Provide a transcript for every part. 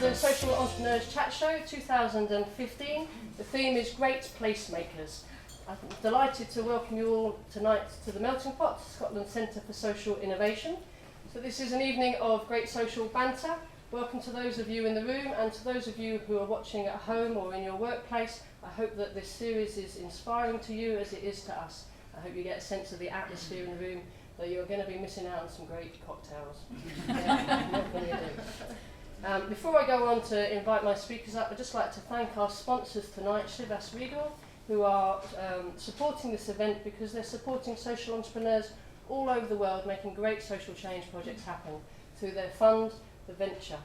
the Social Entrepreneurs Chat Show 2015. The theme is Great Placemakers. I'm delighted to welcome you all tonight to the Melting Pot, Scotland Centre for Social Innovation. So this is an evening of great social banter. Welcome to those of you in the room and to those of you who are watching at home or in your workplace. I hope that this series is inspiring to you as it is to us. I hope you get a sense of the atmosphere in the room, that you're going to be missing out on some great cocktails. What can you do? Before I go on to invite my speakers up, I'd just like to thank our sponsors tonight, Shivas Regal, who are supporting this event because they're supporting social entrepreneurs all over the world, making great social change projects happen through their fund, The Venture.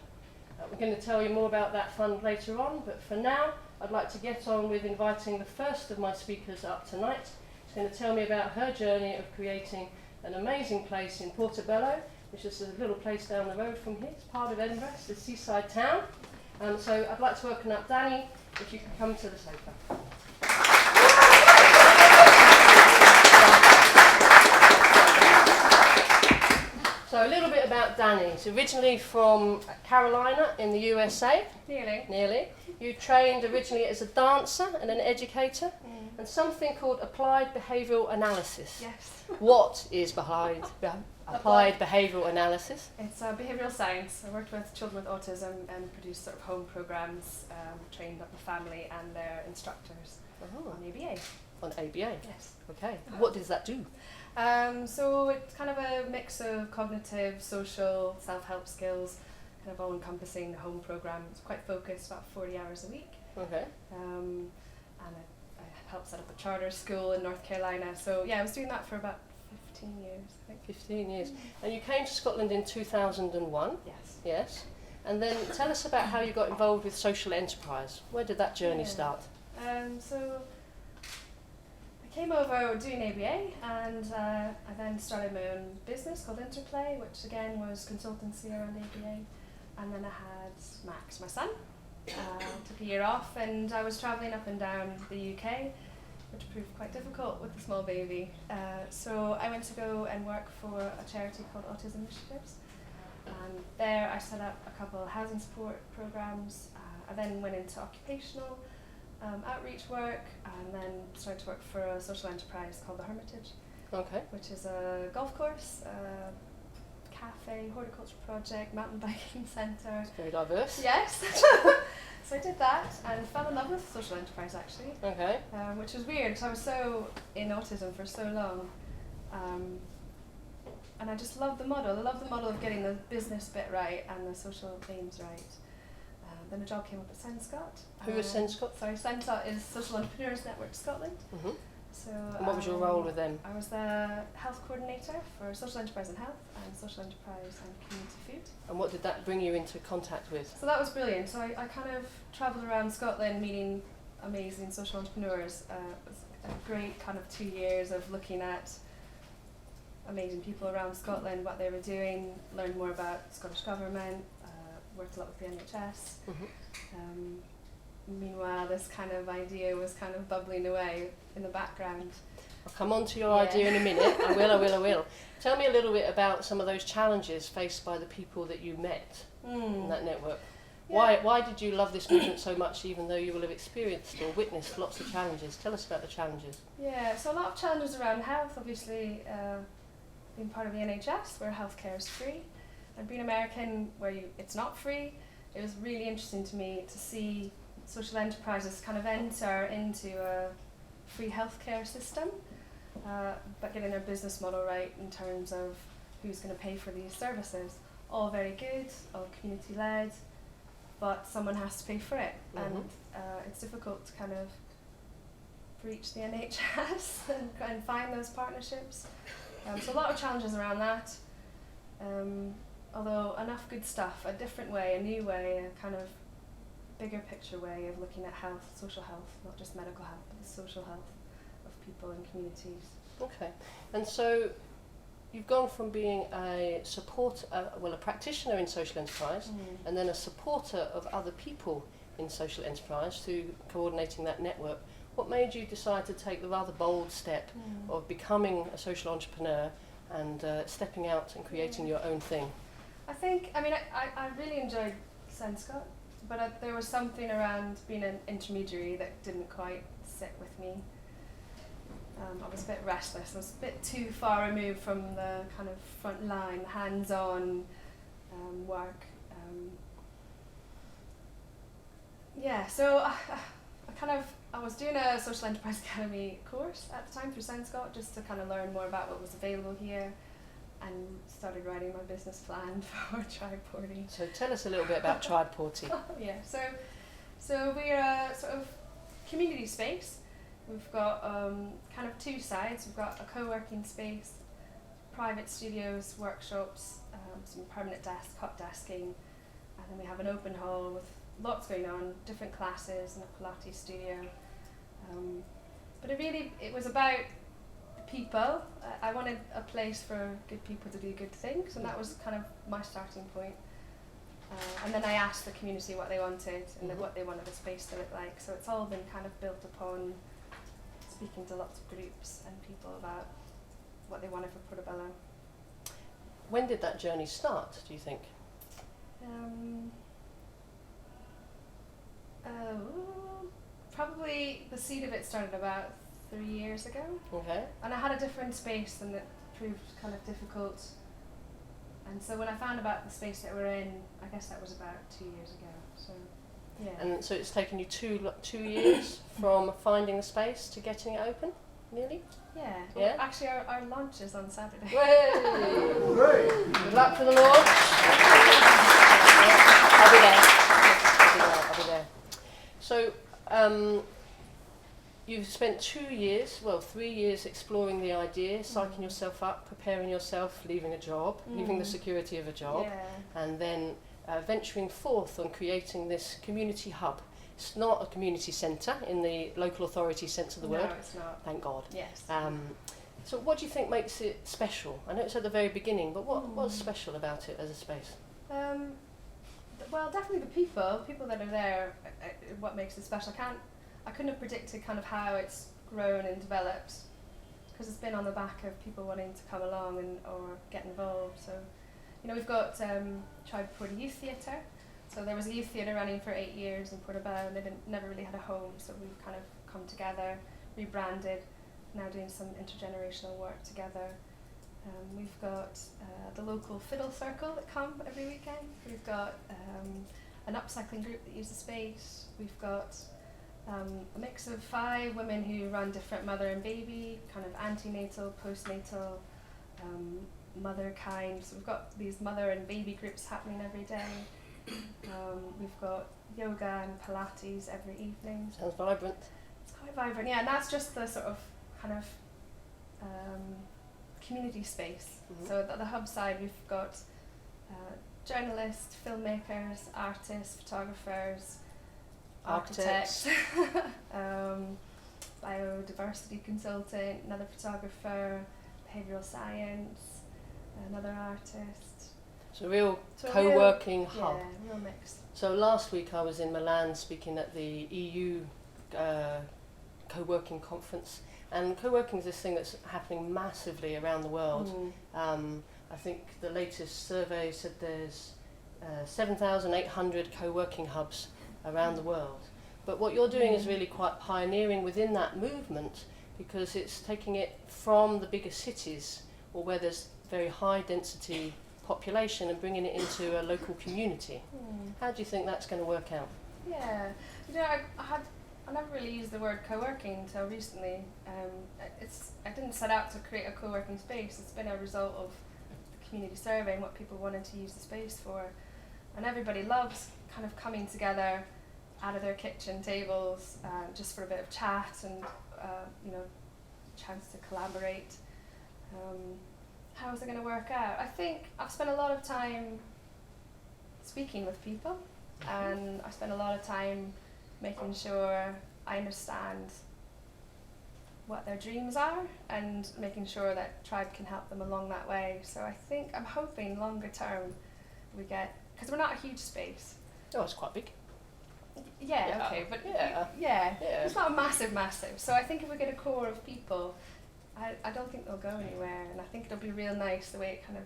We're going to tell you more about that fund later on, but for now, I'd like to get on with inviting the first of my speakers up tonight. She's going to tell me about her journey of creating an amazing place in Portobello, which is a little place down the road from here. It's part of Edinburgh, it's a seaside town. So I'd like to welcome up Danny, if you can come to the sofa. So a little bit about Danny. She's originally from Carolina in the USA. Nearly. You trained originally as a dancer and an educator, and something called applied behavioural analysis. Yes. What is applied behavioural analysis? It's behavioural science. I worked with children with autism and produced sort of home programmes, trained up the family and their instructors on ABA. On ABA? Yes. Okay. What does that do? So it's kind of a mix of cognitive, social, self-help skills, kind of all encompassing the home programme. It's quite focused, about 40 hours a week. Okay. And I helped set up a charter school in North Carolina. So yeah, I was doing that for about 15 years, I think. 15 years. And you came to Scotland in 2001? Yes. Yes. And then tell us about how you got involved with social enterprise. Where did that journey start? So I came over doing ABA, and I then started my own business called Interplay, which again was consultancy around ABA. And then I had Max, my son. Took a year off, and I was travelling up and down the UK, which proved quite difficult with a small baby. So I went to go and work for a charity called Autism Initiatives. And there I set up a couple of housing support programmes. I then went into occupational outreach work, and then started to work for a social enterprise called The Hermitage, which is a golf course, cafe, horticulture project, mountain biking centre. Very diverse. Yes. So I did that and fell in love with social enterprise actually. Okay. Which was weird because I was so in autism for so long. And I just loved the model. I loved the model of getting the business bit right and the social aims right. Then a job came up at Senscott. Who is Senscott? Sorry, Senscott is Social Entrepreneurs Network Scotland. Mm-hmm. So, and what was your role with them? I was the health coordinator for social enterprise and health, and social enterprise and community food. And what did that bring you into contact with? So that was brilliant. So I kind of travelled around Scotland meeting amazing social entrepreneurs. It was a great kind of 2 years of looking at amazing people around Scotland, what they were doing, learned more about the Scottish Government, worked a lot with the NHS. Mm-hmm. Meanwhile, this kind of idea was kind of bubbling away in the background. I'll come on to your idea in a minute. I will. Tell me a little bit about some of those challenges faced by the people that you met in that network. Yeah. Why did you love this movement so much, even though you will have experienced or witnessed lots of challenges? Tell us about the challenges. Yeah, so a lot of challenges around health, obviously, being part of the NHS, where healthcare is free, and being American, where it's not free. It was really interesting to me to see social enterprises kind of enter into a free healthcare system, but getting their business model right in terms of who's going to pay for these services. All very good, all community led, but someone has to pay for it. Mm-hmm. And it's difficult to kind of breach the NHS and find those partnerships. So a lot of challenges around that. Although enough good stuff, a different way, a new way, a kind of bigger picture way of looking at health, social health, not just medical health, but the social health of people and communities. Okay, and so you've gone from being a practitioner in social enterprise, and then a supporter of other people in social enterprise to coordinating that network. What made you decide to take the rather bold step of becoming a social entrepreneur and stepping out and creating your own thing? I really enjoyed Senscott. but there was something around being an intermediary that didn't quite sit with me. I was a bit restless. I was a bit too far removed from the kind of front line, hands-on work. So I was doing a Social Enterprise Academy course at the time through Scott, just to kind of learn more about what was available here, and started writing my business plan for Tribe Porty. So tell us a little bit about Tribe Porty. So we're a sort of community space. We've got kind of two sides. We've got a co-working space, private studios, workshops, some permanent desk, hot desking, and then we have an open hall with lots going on, different classes, and a Pilates studio. But it was about people. I wanted a place for good people to do good things, and that was kind of my starting point. And then I asked the community what they wanted and what they wanted the space to look like. So it's all been kind of built upon speaking to lots of groups and people about what they wanted for Portobello. When did that journey start, do you think? Probably the seed of it started about 3 years ago. Okay. And I had a different space, and it proved kind of difficult. And so when I found about the space that we're in, I guess that was about 2 years ago. So, yeah. And so it's taken you 2 years from finding the space to getting it open, nearly? Yeah. Yeah? Well, actually, our launch is on Saturday. Hooray! Good luck for the launch. I'll be there. So, you've spent 3 years exploring the idea, psyching yourself up, preparing yourself, leaving a job, leaving the security of a job, and then venturing forth on creating this community hub. It's not a community centre in the local authority sense of the word. No, it's not. Thank God. Yes. So what do you think makes it special? I know it's at the very beginning, but what's special about it as a space? Well, definitely the people that are there, what makes it special. I couldn't have predicted kind of how it's grown and developed, because it's been on the back of people wanting to come along or get involved. So, we've got Tribe Porty Youth Theatre. So there was a youth theatre running for 8 years in Portobello, and they never really had a home. So we've kind of come together, rebranded, now doing some intergenerational work together. We've got the local fiddle circle that come every weekend. We've got an upcycling group that use the space. We've got a mix of 5 women who run different mother and baby, kind of antenatal, postnatal, mother kind. So we've got these mother and baby groups happening every day. We've got yoga and Pilates every evening. Sounds vibrant. It's quite vibrant, yeah, and that's just the sort of kind of community space. So at the hub side we've got journalists, filmmakers, artists, photographers, architects, biodiversity consultant, another photographer, behavioural science, another artist. So a real co-working hub. Yeah, real mix. So last week I was in Milan speaking at the EU co-working conference, and co-working is this thing that's happening massively around the world. I think the latest survey said there's 7,800 co-working hubs around the world. But what you're doing is really quite pioneering within that movement, because it's taking it from the bigger cities, or where there's very high density population, and bringing it into a local community. How do you think that's going to work out? Yeah, I never really used the word co-working until recently. I didn't set out to create a co-working space. It's been a result of the community survey and what people wanted to use the space for. And everybody loves kind of coming together out of their kitchen tables just for a bit of chat and chance to collaborate. How is it going to work out? I think I've spent a lot of time speaking with people, and I spent a lot of time making sure I understand what their dreams are, and making sure that Tribe can help them along that way. So I'm hoping longer term we get, because we're not a huge space. Oh, it's quite big. Yeah, okay, but it's not a massive. So I think if we get a core of people, I don't think they'll go anywhere, and I think it'll be real nice the way it kind of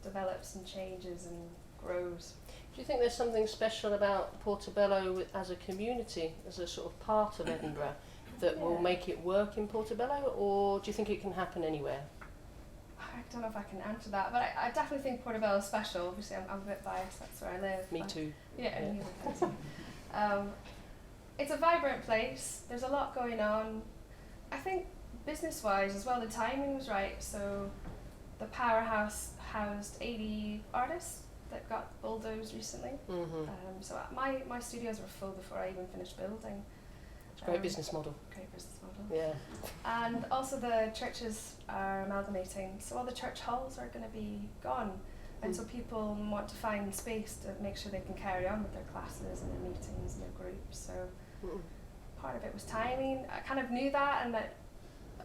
develops and changes and grows. Do you think there's something special about Portobello as a community, as a sort of part of Edinburgh, that will make it work in Portobello, or do you think it can happen anywhere? I don't know if I can answer that, but I definitely think Portobello is special. Obviously, I'm a bit biased, that's where I live. Me too. Yeah, it's a vibrant place. There's a lot going on. I think business-wise as well, the timing was right. So the Powerhouse housed 80 artists that got bulldozed recently. So my studios were full before I even finished building. It's a great business model. Great business model. Yeah. And also the churches are amalgamating, so all the church halls are going to be gone. And so people want to find space to make sure they can carry on with their classes and their meetings and their groups. So part of it was timing. I kind of knew that, and that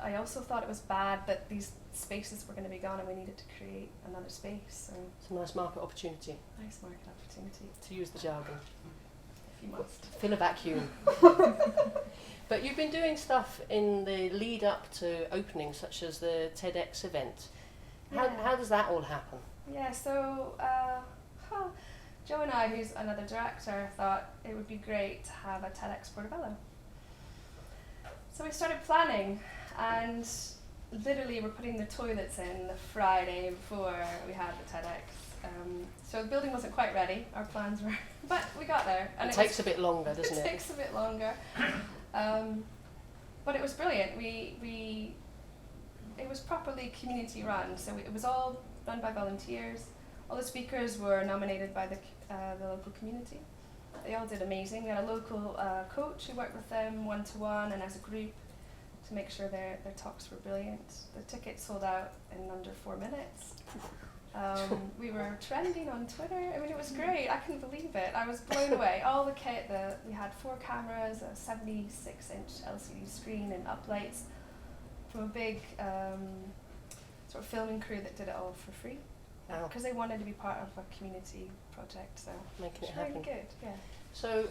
I also thought it was bad that these spaces were going to be gone and we needed to create another space. So it's a nice market opportunity. Nice market opportunity. To use the jargon. If you must. Fill a vacuum. But you've been doing stuff in the lead up to opening, such as the Tedx Event. How does that all happen? Yeah, so Joe and I, who's another director, thought it would be great to have a Tedx Portobello. So we started planning, and literally we're putting the toilets in the Friday before we had the TEDx. So the building wasn't quite ready, our plans were, but we got there. And it takes a bit longer, doesn't it? It takes a bit longer. But it was brilliant. It was properly community run, so it was all run by volunteers. All the speakers were nominated by the local community. They all did amazing. We had a local coach who worked with them one-to-one and as a group to make sure their talks were brilliant. The tickets sold out in under 4 minutes. We were trending on Twitter. I mean, it was great. I couldn't believe it. I was blown away. All the kit, we had 4 cameras, a 76-inch LCD screen and uplights from a big sort of filming crew that did it all for free. Because they wanted to be part of a community project, so making it really happen. Good, yeah. So,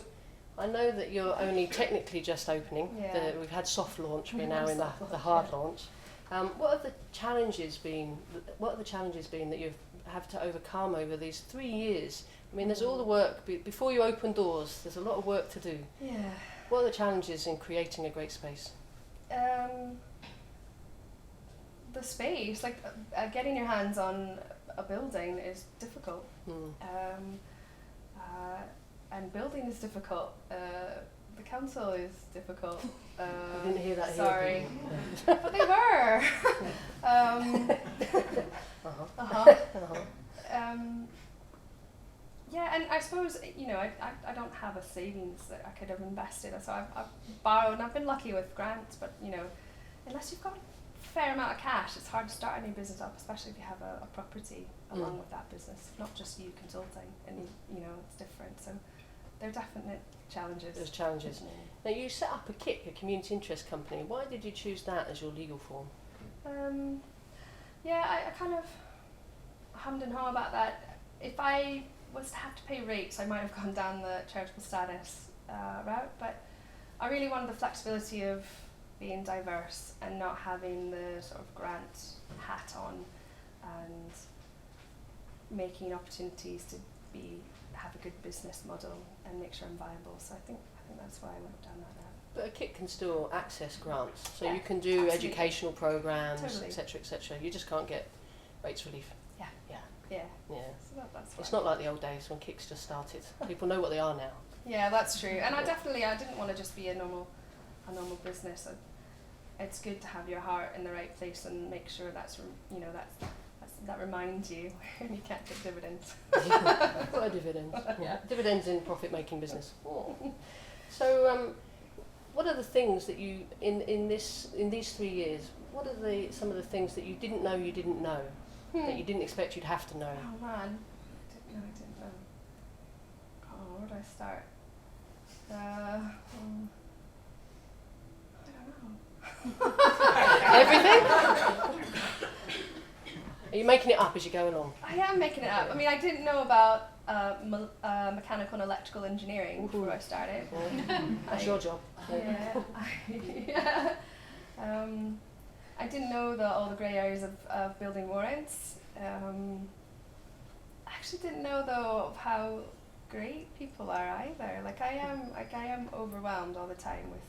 I know that you're only technically just opening. Yeah. We've had soft launch. We're now in the hard launch. What have the challenges been? What are the challenges been that you have to overcome over these 3 years? I mean, there's all the work before you open doors. There's a lot of work to do. Yeah. What are the challenges in creating a great space? The space, like getting your hands on a building is difficult. And building is difficult. The council is difficult. I didn't hear that sorry. here. But they were. Yeah, and I suppose, I don't have a savings that I could have invested, so I've borrowed, and I've been lucky with grants, but, unless you've got a fair amount of cash, it's hard to start a new business up, especially if you have a property along with that business, not just you consulting, and, it's different, so there are definite challenges. There's challenges. Now, you set up a KIC, a community interest company. Why did you choose that as your legal form? I kind of hummed and hawed about that. If I was to have to pay rates, I might have gone down the charitable status route, but I really wanted the flexibility of being diverse and not having the sort of grant hat on and making opportunities to have a good business model and make sure I'm viable. So I think that's why I went down that route. But a KIC can still access grants, so you can do absolutely. Educational programs, Totally. etc. You just can't get rates relief. Yeah. So that's it's not like the old days when KICs just started. People know what they are now. Yeah, that's true. And I didn't want to just be a normal business. It's good to have your heart in the right place and make sure that reminds you when you can't get dividends. What are dividends? Yeah. Dividends in profit-making business. So, what are the things that you in these 3 years? What are some of the things that you didn't know that you didn't expect you'd have to know? Oh man, I didn't know. Oh, where do I start? I don't know. Everything? Are you making it up as you go along? I am making it up. I mean, I didn't know about mechanical and electrical engineering before I started. That's your job. Yeah. I didn't know all the grey areas of building warrants. I actually didn't know, though, of how great people are either. Like I am overwhelmed all the time with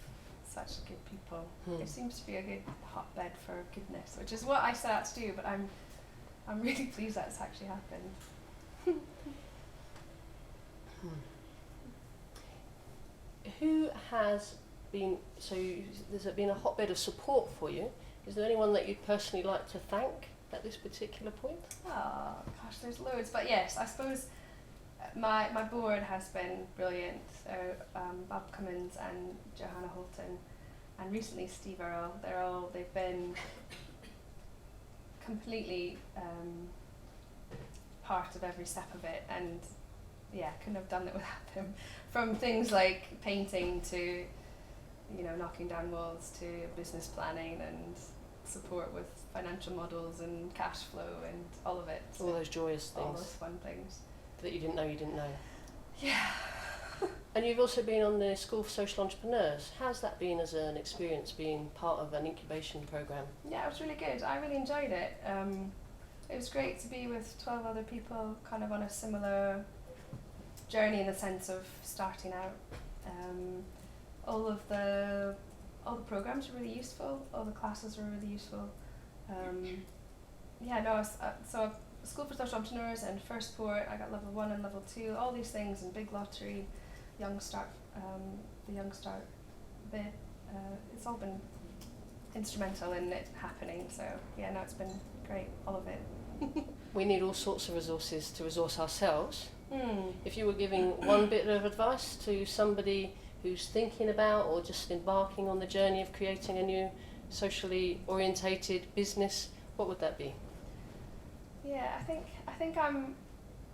such good people. It seems to be a good hotbed for goodness, which is what I set out to do. But I'm really pleased that's actually happened. Who has been, there's been a hotbed of support for you. Is there anyone that you'd personally like to thank at this particular point? Oh gosh, there's loads. But yes, I suppose my board has been brilliant. So Bob Cummins and Johanna Holton, and recently Steve Earle. They've been completely part of every step of it, and yeah, couldn't have done it without them. From things like painting to, knocking down walls, to business planning and support with financial models and cash flow and all of it. All those joyous things. All those fun things. That you didn't know. Yeah. And you've also been on the School for Social Entrepreneurs. How's that been as an experience, being part of an incubation programme? Yeah, it was really good. I really enjoyed it. It was great to be with 12 other people kind of on a similar journey in the sense of starting out. All the programs were really useful. All the classes were really useful. So School for Social Entrepreneurs and First Port, I got level 1 and level 2, all these things, and Big Lottery, Young Start, the Young Start bit. It's all been instrumental in it happening. So yeah, no, it's been great, all of it. We need all sorts of resources to resource ourselves. If you were giving one bit of advice to somebody who's thinking about or just embarking on the journey of creating a new socially orientated business, what would that be? Yeah, I think I'm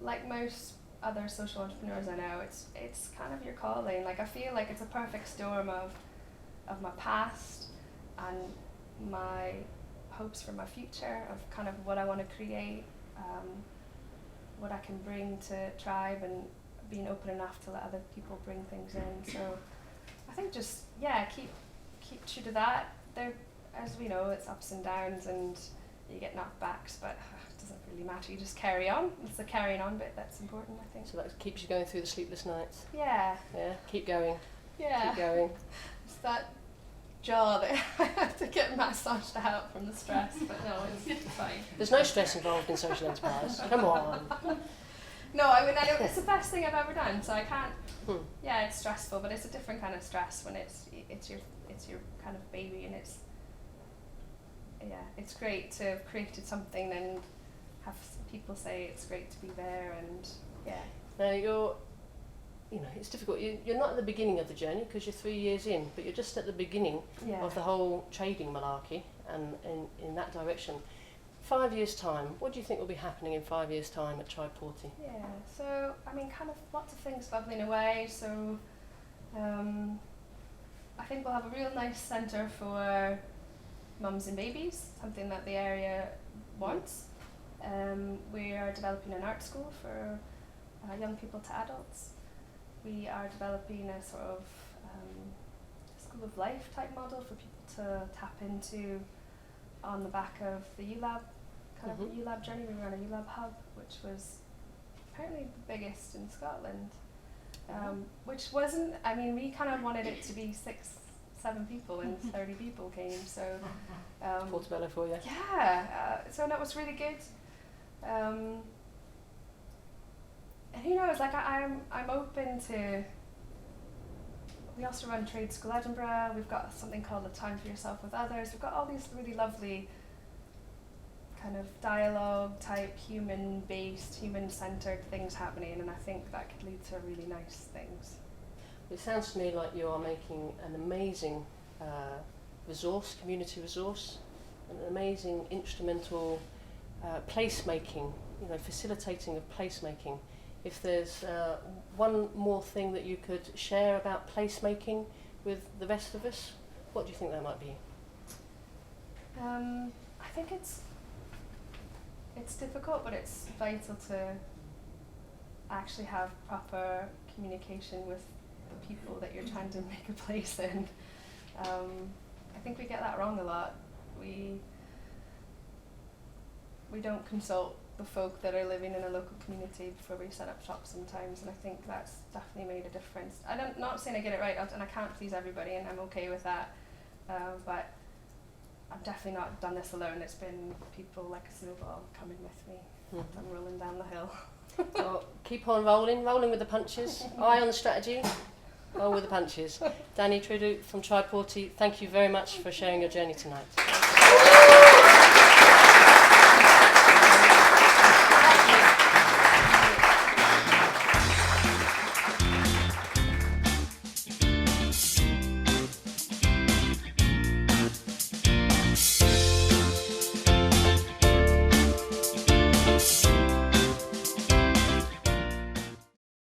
like most other social entrepreneurs I know. It's kind of your calling. Like I feel like it's a perfect storm of my past and my hopes for my future, of kind of what I want to create, what I can bring to Tribe, and being open enough to let other people bring things in. So I think just keep true to that. There, as we know, it's ups and downs and you get knockbacks, but it doesn't really matter. You just carry on. It's the carrying on bit that's important, I think. So that keeps you going through the sleepless nights. Yeah. Yeah. Keep going. Yeah. Keep going. It's that jaw that I have to get massaged out from the stress, but no, it's fine. There's no stress involved in social enterprise. Come on. No, I mean, it's the best thing I've ever done, so I can't. Yeah, it's stressful, but it's a different kind of stress when it's your kind of baby, and it's great to have created something and have people say it's great to be there, and yeah. Now it's difficult. You're not at the beginning of the journey because you're 3 years in, but you're just at the beginning of the whole trading malarkey, and in that direction. 5 years' time, what do you think will be happening in 5 years' time at Tribe Porty? Yeah, so I mean, kind of lots of things bubbling away. So I think we'll have a real nice centre for mums and babies, something that the area wants. We are developing an art school for young people to adults. We are developing a sort of school of life type model for people to tap into on the back of the ULAB, kind of ULAB journey. We run a ULAB hub, which was apparently the biggest in Scotland, which wasn't, I mean, we kind of wanted it to be 6-7 people, and 30 people came, so. Portobello for you. Yeah, so that was really good. And who knows, like I'm open to, we also run Trade School Edinburgh, we've got something called A Time for Yourself with Others, we've got all these really lovely kind of dialogue type, human-based, human-centred things happening, and I think that could lead to really nice things. It sounds to me like you are making an amazing resource, community resource, an amazing instrumental placemaking, facilitating of placemaking. If there's one more thing that you could share about placemaking with the rest of us, what do you think that might be? I think it's difficult, but it's vital to actually have proper communication with the people that you're trying to make a place in. I think we get that wrong a lot. We don't consult the folk that are living in a local community before we set up shop sometimes, and I think that's definitely made a difference. I'm not saying I get it right, and I can't please everybody, and I'm okay with that, but I've definitely not done this alone. It's been people like a snowball coming with me. I'm rolling down the hill. Well, keep on rolling with the punches. Eye on the strategy, roll with the punches. Danielle Trudeau from Tri-Porty, thank you very much for sharing your journey tonight.